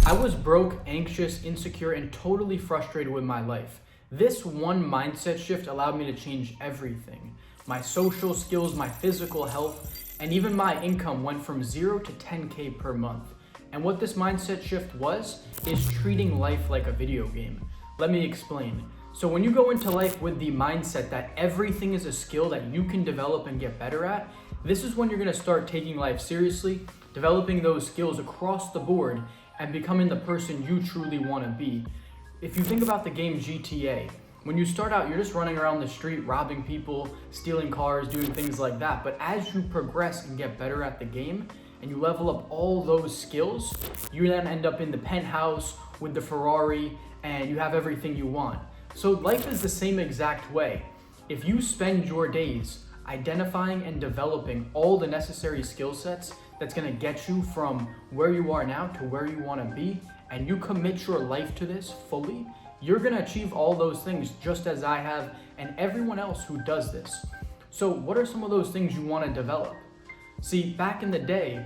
I was broke, anxious, insecure, and totally frustrated with my life. This one mindset shift allowed me to change everything. My social skills, my physical health, and even my income went from 0 to 10K per month. And what this mindset shift is treating life like a video game. Let me explain. So when you go into life with the mindset that everything is a skill that you can develop and get better at, this is when you're gonna start taking life seriously, developing those skills across the board, and becoming the person you truly wanna be. If you think about the game GTA, when you start out, you're just running around the street, robbing people, stealing cars, doing things like that. But as you progress and get better at the game, and you level up all those skills, you then end up in the penthouse with the Ferrari, and you have everything you want. So life is the same exact way. If you spend your days identifying and developing all the necessary skill sets that's gonna get you from where you are now to where you wanna be, and you commit your life to this fully, you're gonna achieve all those things just as I have and everyone else who does this. So what are some of those things you wanna develop? See, back in the day,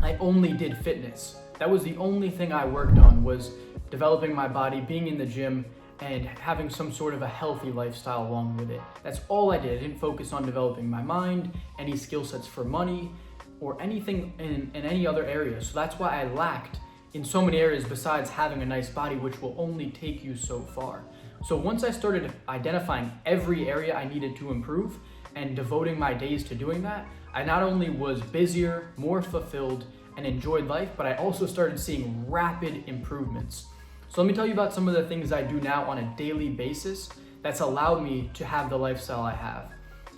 I only did fitness. That was the only thing I worked on, was developing my body, being in the gym, and having some sort of a healthy lifestyle along with it. That's all I did. I didn't focus on developing my mind, any skill sets for money, or anything in any other area. So that's why I lacked in so many areas besides having a nice body, which will only take you so far. So once I started identifying every area I needed to improve and devoting my days to doing that, I not only was busier, more fulfilled, and enjoyed life, but I also started seeing rapid improvements. So let me tell you about some of the things I do now on a daily basis that's allowed me to have the lifestyle I have.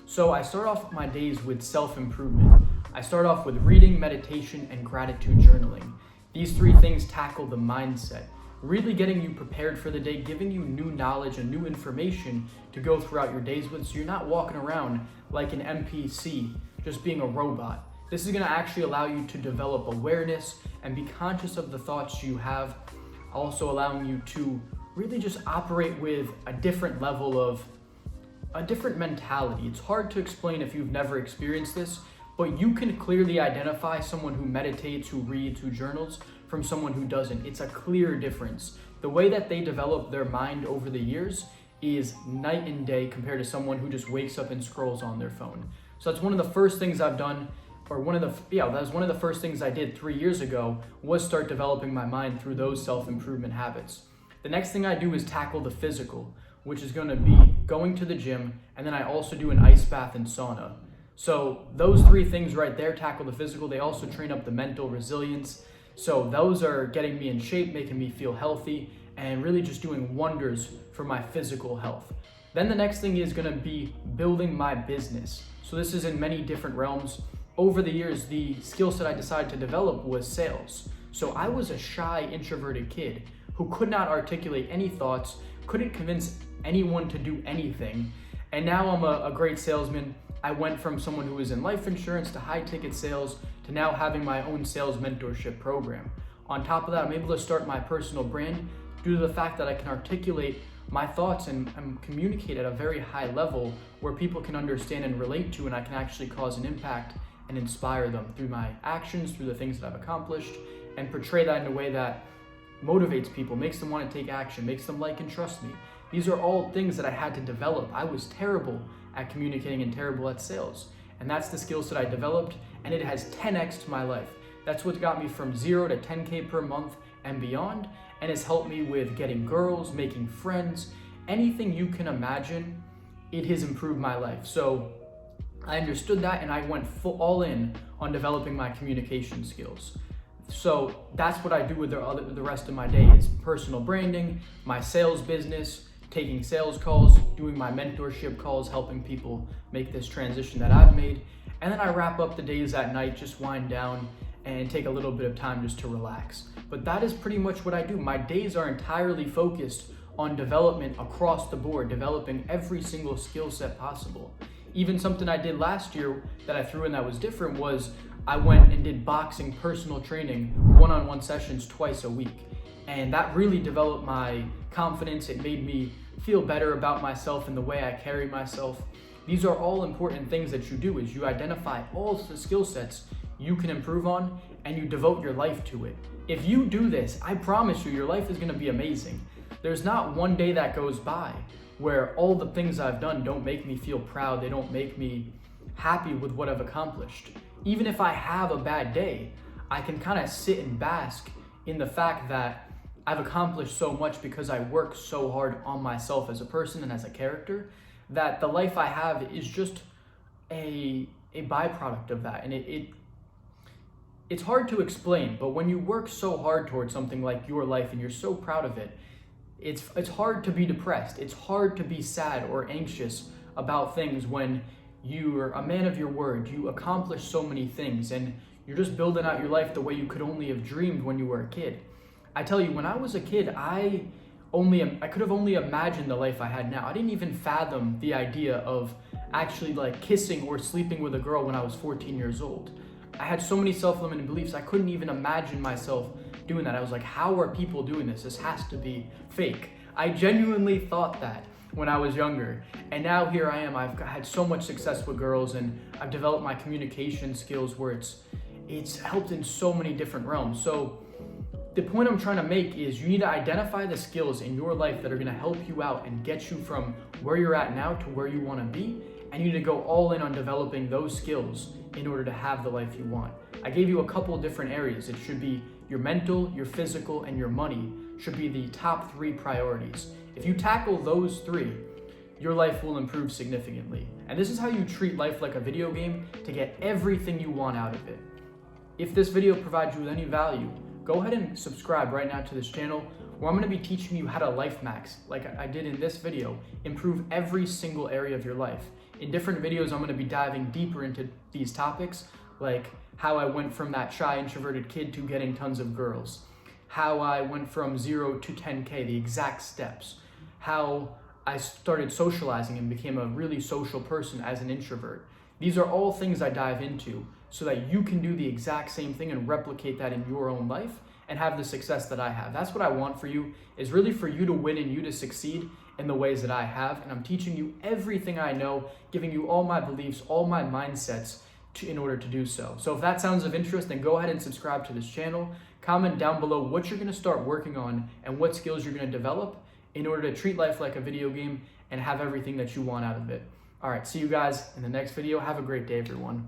So I start off my days with self-improvement. I start off with reading, meditation, and gratitude journaling. These three things tackle the mindset, really getting you prepared for the day, giving you new knowledge and new information to go throughout your days with, so you're not walking around like an NPC, just being a robot. This is gonna actually allow you to develop awareness and be conscious of the thoughts you have, also allowing you to really just operate with a different level of, a different mentality. It's hard to explain if you've never experienced this, but you can clearly identify someone who meditates, who reads, who journals from someone who doesn't. It's a clear difference. The way that they develop their mind over the years is night and day compared to someone who just wakes up and scrolls on their phone. So that's one of the first things I've done, or that was one of the first things I did 3 years ago, was start developing my mind through those self-improvement habits. The next thing I do is tackle the physical, which is gonna be going to the gym, and then I also do an ice bath and sauna. So those three things right there tackle the physical. They also train up the mental resilience. So those are getting me in shape, making me feel healthy, and really just doing wonders for my physical health. Then the next thing is gonna be building my business. So this is in many different realms. Over the years, the skill set I decided to develop was sales. So I was a shy, introverted kid who could not articulate any thoughts, couldn't convince anyone to do anything. And now I'm a great salesman. I went from someone who was in life insurance to high ticket sales to now having my own sales mentorship program. On top of that, I'm able to start my personal brand due to the fact that I can articulate my thoughts and communicate at a very high level where people can understand and relate to, and I can actually cause an impact and inspire them through my actions, through the things that I've accomplished, and portray that in a way that motivates people, makes them want to take action, makes them like and trust me. These are all things that I had to develop. I was terrible at communicating and terrible at sales. And that's the skills that I developed, and it has 10x my life. That's what got me from 0 to 10K per month and beyond, and has helped me with getting girls, making friends, anything you can imagine. It has improved my life. So I understood that, and I went all in on developing my communication skills. So that's what I do with the rest of my day, is personal branding, my sales business, taking sales calls, doing my mentorship calls, helping people make this transition that I've made. And then I wrap up the days at night, just wind down and take a little bit of time just to relax. But that is pretty much what I do. My days are entirely focused on development across the board, developing every single skill set possible. Even something I did last year that I threw in that was different was I went and did boxing personal training, one-on-one sessions twice a week. And that really developed my confidence. It made me feel better about myself and the way I carry myself. These are all important things that you do, is you identify all the skill sets you can improve on and you devote your life to it. If you do this, I promise you, your life is gonna be amazing. There's not one day that goes by where all the things I've done don't make me feel proud, they don't make me happy with what I've accomplished. Even if I have a bad day, I can kind of sit and bask in the fact that I've accomplished so much because I work so hard on myself as a person and as a character, that the life I have is just a byproduct of that. And it's hard to explain, but when you work so hard towards something like your life and you're so proud of it, it's hard to be depressed. It's hard to be sad or anxious about things when you're a man of your word, you accomplish so many things, and you're just building out your life the way you could only have dreamed when you were a kid. I tell you, when I was a kid, I could have only imagined the life I had now. I didn't even fathom the idea of actually like kissing or sleeping with a girl when I was 14 years old. I had so many self-limiting beliefs, I couldn't even imagine myself doing that. I was like, how are people doing this? This has to be fake. I genuinely thought that when I was younger. And now here I am. I've had so much success with girls, and I've developed my communication skills where it's helped in so many different realms. So the point I'm trying to make is you need to identify the skills in your life that are gonna help you out and get you from where you're at now to where you wanna be. And you need to go all in on developing those skills in order to have the life you want. I gave you a couple of different areas. It should be your mental, your physical, and your money should be the top 3 priorities. If you tackle those 3, your life will improve significantly. And this is how you treat life like a video game to get everything you want out of it. If this video provides you with any value, go ahead and subscribe right now to this channel, where I'm gonna be teaching you how to life max, like I did in this video, improve every single area of your life. In different videos, I'm gonna be diving deeper into these topics, like how I went from that shy, introverted kid to getting tons of girls, how I went from 0 to 10K, the exact steps, how I started socializing and became a really social person as an introvert. These are all things I dive into so that you can do the exact same thing and replicate that in your own life and have the success that I have. That's what I want for you, is really for you to win and you to succeed in the ways that I have. And I'm teaching you everything I know, giving you all my beliefs, all my mindsets in order to do so. So if that sounds of interest, then go ahead and subscribe to this channel. Comment down below what you're gonna start working on and what skills you're gonna develop in order to treat life like a video game and have everything that you want out of it. All right, see you guys in the next video. Have a great day, everyone.